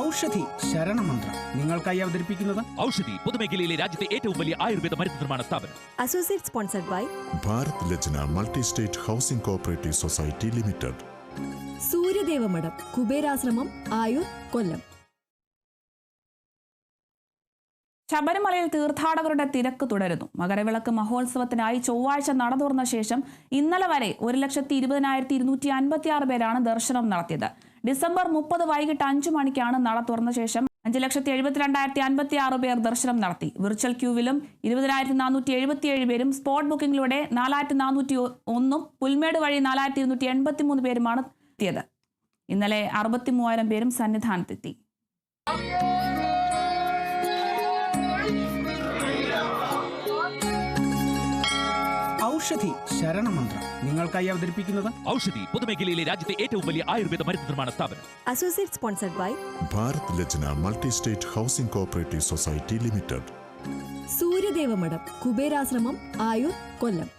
ഔഷധി ശരണമന്ത്രം നിങ്ങൾക്കായി അവതരിപ്പിക്കുന്നത് ഔഷധി പൊതുമേഖലയിലെ രാജ്യത്തെ ഏറ്റവും വലിയ ആയുർവേദ മരുന്ന് നിർമ്മാണ സ്ഥാപനം. Associate sponsored by Bharat Lajna multi state housing cooperative society limited. Suryadevamadom Kuberashramam Ayoor Kollam. ശബരിമലയിൽ തീർത്ഥാടകരുടെ തിരക്ക് തുടരുന്നു. മകരവിളക്ക് മഹോത്സവത്തിനായി ചൊവ്വാഴ്ച നട തുറന്ന ശേഷം ഇന്നലെ വരെ 1,20,256 പേരാണ് ദർശനം നടത്തിയത്. ഡിസംബർ 30 വൈകിട്ട് 5 മണിക്കാണ് നട തുറന്ന ശേഷം 5,72,056 പേർ ദർശനം നടത്തി. വിർച്വൽ ക്യൂവിലും 20,477 പേരും സ്പോട്ട് ബുക്കിംഗിലൂടെ 4,401 പുൽമേട് വഴി 4,283 പേരുമാണ് എത്തിയത്. ഇന്നലെ 63,000 പേരും സന്നിധാനത്തെത്തി. ഔഷധി ശരണമന്ത്രം നിങ്ങൾക്കായി അവതരിപ്പിക്കുന്നത് ഔഷധി പൊതുമേഖലയിലെ രാജ്യത്തെ ഏറ്റവും വലിയ ആയുർവേദ മരുന്ന് നിർമ്മാണ സ്ഥാപനം. Associate sponsored by Bharat Lajna multi state housing cooperative society limited. Suryadevamadom Kuberashramam Ayoor Kollam.